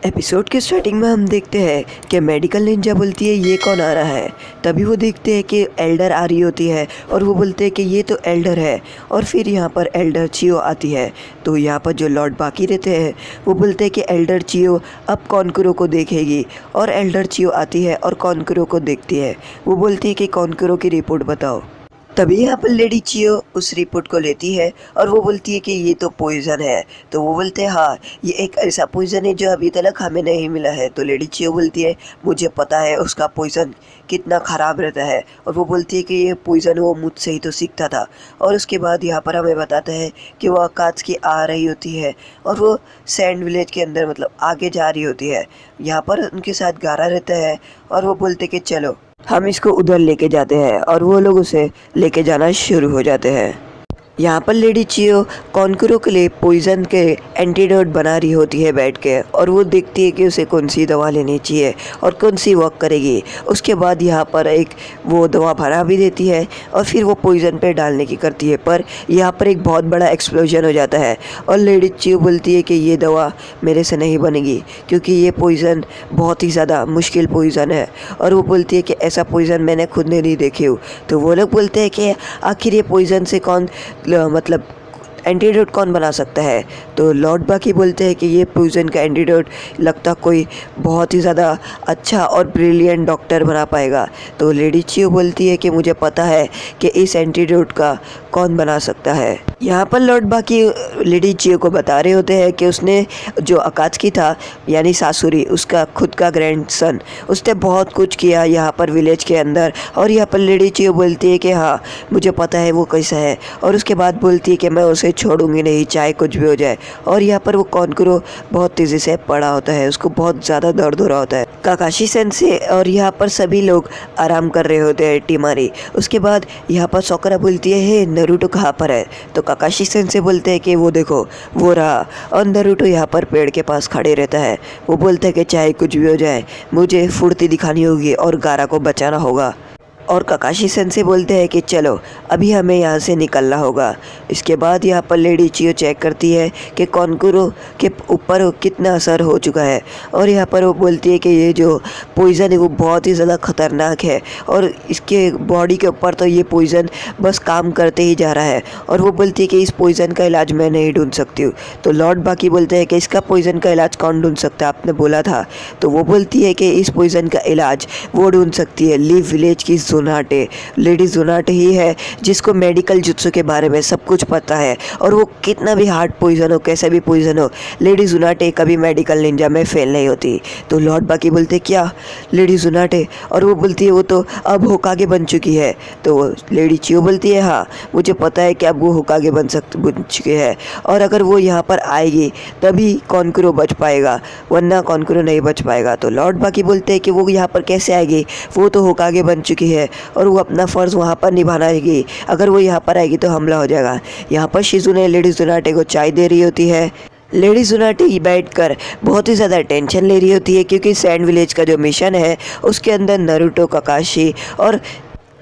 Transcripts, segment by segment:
Episode के starting में हम देखते हैं कि मेडिकल निंजा बोलती है ये कौन आ रहा है। तभी वो देखते हैं कि एल्डर आ रही होती है और वो बोलते हैं कि ये तो एल्डर है। और फिर यहाँ पर एल्डर चियो आती है। तो यहाँ पर जो लॉर्ड बाकी रहते हैं वो बोलते हैं कि एल्डर चियो अब कॉन्कुरो को देखेगी। और एल्डर चियो आती है और कॉन्कुरो को देखती है। वो बोलती है कि कॉन्कुरो की रिपोर्ट बताओ। तभी यहाँ पर लेडी चियो उस रिपोर्ट को लेती है और वो बोलती है कि ये तो पॉइज़न है। तो वो बोलते हैं हाँ ये एक ऐसा पॉइज़न है जो अभी तक हमें नहीं मिला है। तो लेडी चियो बोलती है मुझे पता है उसका पॉइज़न कितना ख़राब रहता है। और वो बोलती है कि ये पॉइज़न वो मुझसे ही तो सीखता था। और उसके बाद यहाँ पर हमें बताता है कि वो अकात्सुकी आ रही होती है और वो सैंड विलेज के अंदर मतलब आगे जा रही होती है। यहाँ पर उनके साथ गारा रहता है और वो बोलते कि चलो हम इसको उधर लेके जाते हैं। और वो लोग उसे लेके जाना शुरू हो जाते हैं। यहाँ पर लेडी चियो कॉन्कुरो के लिए पॉइज़न के एंटीडोट बना रही होती है बैठ के। और वो देखती है कि उसे कौन सी दवा लेनी चाहिए और कौन सी वर्क करेगी। उसके बाद यहाँ पर एक वो दवा भरा भी देती है और फिर वो पॉइज़न पे डालने की करती है। पर यहाँ पर एक बहुत बड़ा एक्सप्लोजन हो जाता है और लेडी चियो बोलती है कि ये दवा मेरे से नहीं बनेगी क्योंकि ये पॉइज़न बहुत ही ज़्यादा मुश्किल पॉइज़न है। और वो बोलती है कि ऐसा पॉइज़न मैंने खुद ने नहीं देखे हो। तो वो लोग बोलते हैं कि आखिर ये पॉइज़न से कौन मतलब एंटीडोट कौन बना सकता है। तो लॉर्ड बाकी बोलते हैं कि ये पॉइज़न का एंटीडोट लगता कोई बहुत ही ज़्यादा अच्छा और ब्रिलियंट डॉक्टर बना पाएगा। तो लेडी चियो बोलती है कि मुझे पता है कि इस एंटीडोट का कौन बना सकता है। यहाँ पर लॉर्ड बाकी लेडी चियो को बता रहे होते हैं कि उसने जो अकात्सुकी था यानी सासुरी उसका खुद का ग्रैंडसन उसने बहुत कुछ किया यहाँ पर विलेज के अंदर। और यहाँ पर लेडी चियो बोलती है कि हाँ मुझे पता है वो कैसा है। और उसके बाद बोलती है कि मैं उसे छोड़ूंगी नहीं चाहे कुछ भी हो जाए। और यहाँ पर वो कॉन्कुरो बहुत तेज़ी से पड़ा होता है, उसको बहुत ज़्यादा दर्द हो रहा होता है। काकाशी सेंसे और यहाँ पर सभी लोग आराम कर रहे होते हैं टीमारी। उसके बाद यहाँ पर सोकरा बोलती है हे नारुतो कहाँ पर है। तो काकाशी सेंसे बोलते हैं कि वो देखो वो रहा। और नारुतो यहाँ पर पेड़ के पास खड़े रहता है। वो बोलता है कि चाहे कुछ भी हो जाए मुझे फुर्ती दिखानी होगी और गारा को बचाना होगा। और काकाशी सेंसे बोलते हैं कि चलो अभी हमें यहाँ से निकलना होगा। इसके बाद यहाँ पर लेडी चियो चेक करती है कि कॉन्कुरो के ऊपर कितना असर हो चुका है। और यहाँ पर वो बोलती है कि ये जो पॉइज़न है वो बहुत ही ज़्यादा ख़तरनाक है और इसके बॉडी के ऊपर तो ये पॉइज़न बस काम करते ही जा रहा है। और वो बोलती है कि इस पॉइज़न का इलाज मैं नहीं ढूंढ सकती हूँ। तो लॉर्ड बाकी बोलते हैं कि इसका पॉइज़न का इलाज कौन ढूंढ सकता है, आपने बोला था। तो वो बोलती है कि इस पॉइज़न का इलाज वो ढूंढ सकती है लीव विलेज की ज़ोनाटे। लेडी ज़ोनाटे ही है जिसको मेडिकल जुत्सु के बारे में सब कुछ पता है। और वो कितना भी हार्ड पॉइज़न हो कैसा भी पॉइज़न हो लेडी ज़ोनाटे कभी मेडिकल निंजा में फेल नहीं होती। तो लॉर्ड बाकी बोलते क्या लेडी ज़ोनाटे। और वो बोलती है वो तो अब होकागे बन चुकी है। तो लेडी चियो बोलती है हाँ मुझे पता है कि अब वो होकागे बन चुके हैं और अगर वो यहाँ पर आएगी तभी कॉन्कुरो बच पाएगा वरना कॉन्कुरो नहीं बच पाएगा। तो लॉर्ड बाकी बोलते हैं कि वो यहाँ पर कैसे आएगी, वो तो होकागे बन चुकी है और वो अपना फ़र्ज़ वहाँ पर निभाएगी। अगर वो यहाँ पर आएगी तो हमला हो जाएगा। यहाँ पर शिजुने लेडी ज़ोनाटे को चाय दे रही होती है। लेडी ज़ोनाटे बैठकर बहुत ही ज़्यादा टेंशन ले रही होती है क्योंकि सैंड विलेज का जो मिशन है उसके अंदर नारुतो काकाशी और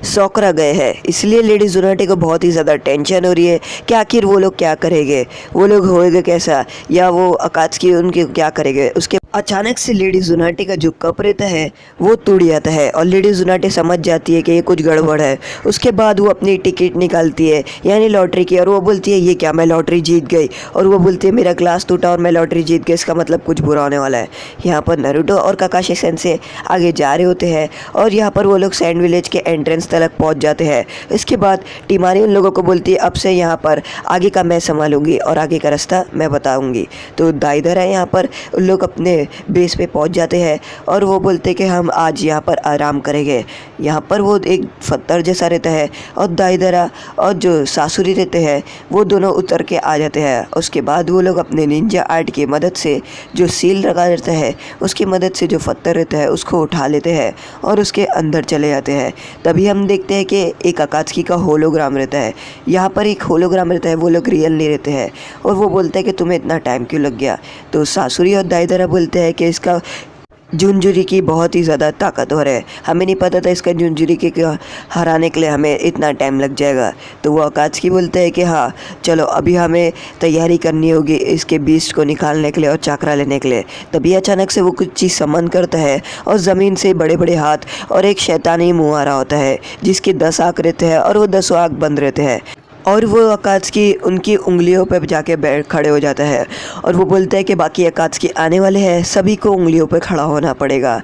सोकरा गए हैं। इसलिए लेडी ज़ोनाटे को बहुत ही ज़्यादा टेंशन हो रही है कि आखिर वो लोग क्या करेंगे, वो लोग होएगा कैसा या वो अकात्सुकी उनके क्या करेंगे। उसके अचानक से लेडी ज़ोनाटे का जो कप रहता है वो टूट जाता है और लेडी ज़ोनाटे समझ जाती है कि ये कुछ गड़बड़ है। उसके बाद वो अपनी टिकट निकालती है यानी लॉटरी की और वो बोलती है ये क्या मैं लॉटरी जीत गई। और वो बोलती है मेरा ग्लास टूटा और मैं लॉटरी जीत गई, इसका मतलब कुछ बुरा होने वाला है। यहाँ पर नारुतो और काकाशी सेंसे आगे जा रहे होते हैं और यहाँ पर वो लोग सैंड विलेज के एंट्रेंस तक पहुंच जाते हैं। इसके बाद टीमारी उन लोगों को बोलती है अब से यहाँ पर आगे का मैं संभालूंगी और आगे का रास्ता मैं बताऊंगी। तो दाइदर है यहाँ पर उन लोग अपने बेस पे पहुंच जाते हैं और वो बोलते हैं कि हम आज यहाँ पर आराम करेंगे। यहाँ पर वो एक पत्थर जैसा रहता है और दाइदरा और जो सासुरी रहते हैं वो दोनों उतर के आ जाते हैं। उसके बाद वो लोग अपने निंजा आर्ट की मदद से जो सील लगा रहता है उसकी मदद से जो पत्थर रहता है उसको उठा लेते हैं और उसके अंदर चले जाते हैं। तभी हम देखते हैं कि एक अकात्सुकी का होलोग्राम रहता है। यहाँ पर एक होलोग्राम रहता है, वो लोग रियल नहीं रहते हैं। और वो बोलते हैं कि तुम्हें इतना टाइम क्यों लग गया। तो सासुरी और दाइदरा बोलते हैं कि इसका जुनजुरी की बहुत ही ज़्यादा ताकतवर है, हमें नहीं पता था इसका जुनजुरी के हराने के लिए हमें इतना टाइम लग जाएगा। तो वो अकात्सुकी बोलते हैं कि हाँ चलो अभी हमें तैयारी करनी होगी इसके बीस्ट को निकालने के लिए और चक्रा लेने के लिए। तभी अचानक से वो कुछ चीज़ समन करता है और ज़मीन से बड़े बड़े हाथ और एक शैतानी मुँह आ रहा होता है जिसकी 10 आँख रहते हैं और वो 10 आँख बंद रहते हैं। और वो अकात्सुकी उनकी उंगलियों पर जाके बैठ खड़े हो जाता है और वो बोलता है कि बाकी अकात्सुकी आने वाले हैं, सभी को उंगलियों पर खड़ा होना पड़ेगा।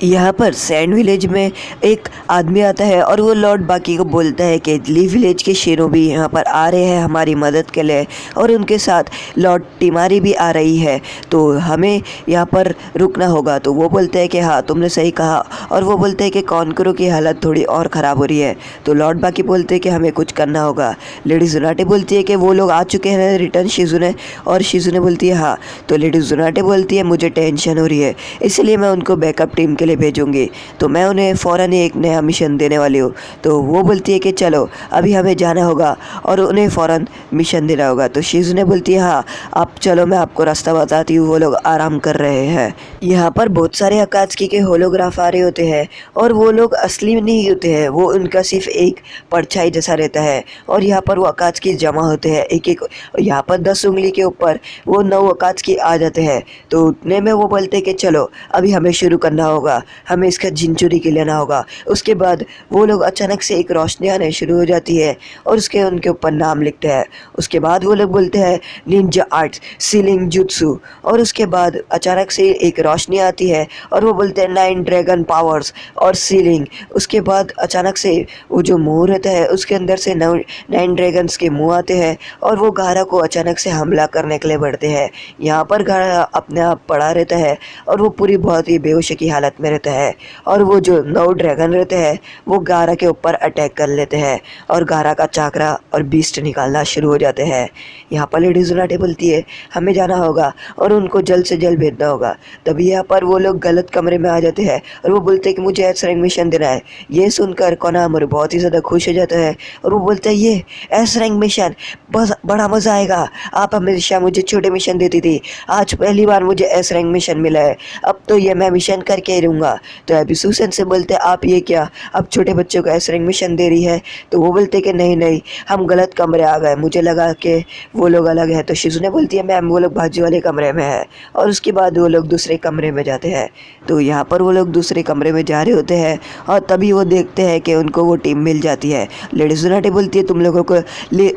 यहाँ पर सैंड विलेज में एक आदमी आता है और वो लॉर्ड बाकी को बोलता है कि ली विलेज के शेरों भी यहाँ पर आ रहे हैं हमारी मदद के लिए और उनके साथ लॉर्ड टिमारी भी आ रही है, तो हमें यहाँ पर रुकना होगा। तो वो बोलते हैं कि हाँ तुमने सही कहा और वो बोलते हैं कि कॉन्करो की हालत थोड़ी और ख़राब हो रही है। तो लॉर्ड बाकी बोलते हैं कि हमें कुछ करना होगा। लेडी जुनाटे बोलती है कि वो लोग आ चुके हैं रिटर्न शिजुने, और शिजुने बोलती है हाँ। तो लेडी जुनाटे बोलती है मुझे टेंशन हो रही है इसलिए मैं उनको बैकअप टीम के भेजूंगी, तो मैं उन्हें फ़ौरन ही एक नया मिशन देने वाली हूँ। तो वो बोलती है कि चलो अभी हमें जाना होगा और उन्हें फ़ौरन मिशन देना होगा। तो शिजुने बोलती है हाँ आप चलो मैं आपको रास्ता बताती हूँ। वो लोग आराम कर रहे हैं। यहाँ पर बहुत सारे अकात्सुकी के होलोग्राफ आ रहे होते हैं और वो लोग असली नहीं होते हैं, वो उनका सिर्फ एक परछाई जैसा रहता है। और यहाँ पर वो अकात्सुकी जमा होते हैं एक एक, यहाँ पर 10 उंगली के ऊपर वो 9 अकात्सुकी आ जाते हैं। तो उतने में वो बोलते हैं कि चलो अभी हमें शुरू करना होगा, हमें इसका जिनचुरी के लेना होगा। उसके बाद वो लोग अचानक से एक रोशनी आने शुरू हो जाती है और उसके उनके ऊपर नाम लिखते हैं। उसके बाद वो लोग बोलते हैं निंजा आर्ट्स सीलिंग जुत्सु, और उसके बाद अचानक से एक रोशनी आती है और वो बोलते हैं 9 ड्रैगन पावर्स और सीलिंग। उसके बाद अचानक से वो जो मुंह रहता है उसके अंदर से 9 ड्रैगन्स के मुंह आते हैं और वो गारा को अचानक से हमला करने के लिए बढ़ते हैं। यहाँ पर गारा अपने आप पड़ा रहता है और वो पूरी बहुत ही बेहोशी की हालत में रहता है और वो जो 9 ड्रैगन रहते हैं वो गारा के ऊपर अटैक कर लेते हैं और गारा का चाकरा और बीस्ट निकालना शुरू हो जाते हैं। यहाँ पर लेडी जुनाटे बोलती है हमें जाना होगा और उनको जल्द से जल्द भेजना होगा। तभी यहाँ पर वो लोग गलत कमरे में आ जाते हैं और वो बोलते हैं कि मुझे एस रैंक मिशन देना है। ये सुनकर कोनामोरी बहुत ही ज़्यादा खुश हो जाता है और वो बोलता है ये एस रैंक मिशन बस बड़ा मज़ा आएगा, आप हमेशा मुझे छोटे मिशन देती थी, आज पहली बार मुझे एस रैंक मिशन मिला है, अब तो ये मैं मिशन करके ही रहूँगा। तो अभी सुसन से बोलते हैं आप ये क्या, अब छोटे बच्चों को एस रैंक मिशन दे रही है। तो वो बोलते कि नहीं नहीं हम गलत कमरे आ गए, मुझे लगा कि वो लोग अलग है। तो शिजुने बोलती है मैम वो लोग बाजू वाले कमरे में है, और उसके बाद वो लोग दूसरे कमरे में जाते हैं। तो यहाँ पर वो लोग दूसरे कमरे में जा रहे होते हैं और तभी वो देखते हैं कि उनको वो टीम मिल जाती है। लेडी जुनाटे बोलती है तुम लोगों को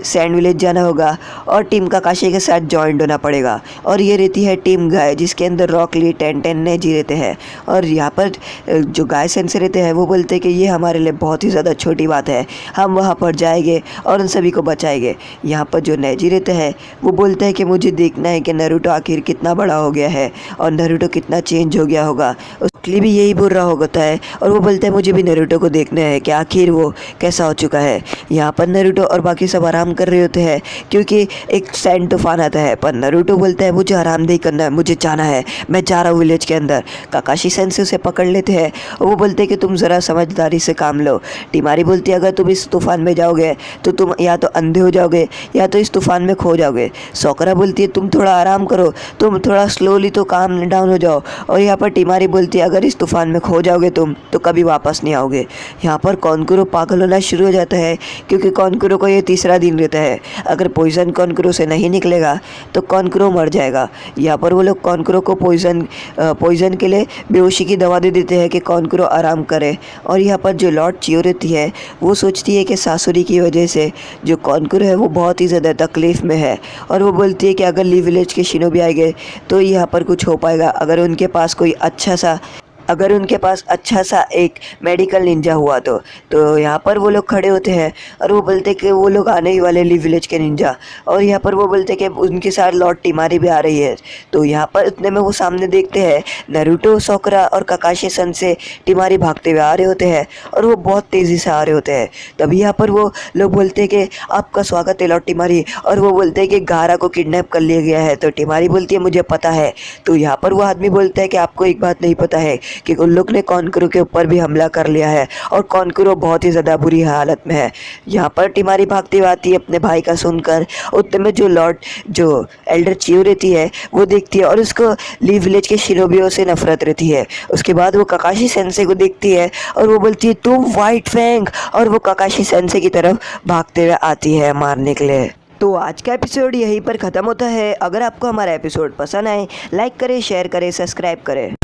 सैंड विलेज जाना होगा और टीम काकाशी के साथ जॉइंट होना पड़ेगा। और ये रहती है टीम गाय जिसके अंदर रॉक ली 10 नेजी रहते हैं। और यहाँ पर जो गाय सेंसर रहते हैं वो बोलते हैं कि ये हमारे लिए बहुत ही ज़्यादा छोटी बात है, हम वहाँ पर जाएंगे और उन सभी को बचाएंगे। यहाँ पर जो नेजी रहते हैं वो बोलते हैं कि मुझे देखना है कि नारुतो आखिर कितना बड़ा हो गया है और नारुतो कितना चेंज हो गया होगा। उसके लिए भी यही बोल रहा होता है और वो बोलते हैं मुझे भी नारुतो को देखना है कि आखिर वो कैसा हो चुका है। यहाँ पर नारुतो और बाकी सब आराम कर रहे होते हैं क्योंकि एक सैंड तूफान आता है, पर नारुतो बोलता है मुझे आराम नहीं करना है, मुझे जाना है, मैं जा रहा हूँ विलेज के अंदर। काकाशी सेंसे उसे पकड़ लेते हैं और वो बोलते हैं कि तुम ज़रा समझदारी से काम लो। टिमारी बोलती है अगर तुम इस तूफान में जाओगे तो तुम या तो अंधे हो जाओगे या तो इस तूफान में खो जाओगे। सोकरा बोलती है तुम थोड़ा आराम करो, तुम थोड़ा स्लोली तो काम डाउन हो जाओ। और यहाँ पर टिमारी बोलती है अगर इस तूफान में खो जाओगे तुम तो कभी वापस नहीं आओगे। यहाँ पर कॉन्कुरो पागल होना शुरू हो जाता है क्योंकि कॉन्कुरो को ये तीसरा दिन रहता है, अगर पॉइजन कॉन्कुरो से नहीं निकलेगा तो कॉन्कुरो मर जाएगा। यहाँ पर वो लोग कॉन्कुरो को पॉइजन के लिए बेहोशी की दवा दे देते हैं कि कॉन्कुरो आराम करे। और यहाँ पर जो लॉर्ड चियो रहती है वो सोचती है कि सासुरी की वजह से जो कॉन्कुरो है वो बहुत ही ज़्यादा तकलीफ़ में है और वो बोलती है कि अगर ली विलेज के शिनोबी आएंगे तो यहाँ पर कुछ हो पाएगा, अगर उनके पास अच्छा सा एक मेडिकल निंजा हुआ तो यहाँ पर वो लोग खड़े होते हैं और वो बोलते कि वो लोग आने ही वाले ली विलेज के निंजा। और यहाँ पर वो बोलते कि उनके साथ लॉर्ड टिमारी भी आ रही है। तो यहाँ पर इतने में वो सामने देखते हैं नारुतो, सोकरा और काकाशी सन से टिमारी भागते हुए आ रहे होते हैं और वो बहुत तेज़ी से आ रहे होते हैं। तभी यहाँ पर वो लोग बोलते हैं कि आपका स्वागत है लॉर्ड टिमारी, और वो बोलते हैं कि गारा को किडनैप कर लिया गया है। तो टिमारी बोलती है मुझे पता है। तो यहाँ पर वो आदमी बोलता है कि आपको एक बात नहीं पता है कि उन लोग ने कॉनकुरो के ऊपर भी हमला कर लिया है और कॉनकुरो बहुत ही ज़्यादा बुरी हालत में है। यहाँ पर टिमारी भागती हुई आती है अपने भाई का सुनकर। उतने में जो एल्डर चियो रहती है वो देखती है और उसको लीव विलेज के शिनोबियों से नफरत रहती है। उसके बाद वो काकाशी सेंसे को देखती है और वो बोलती है तुम व्हाइट फैंग, और वो काकाशी सेंसे की तरफ भागते हुए आती है मारने के लिए। तो आज का एपिसोड यहीं पर ख़त्म होता है। अगर आपको हमारा एपिसोड पसंद आए लाइक करें, शेयर करें, सब्सक्राइब करें।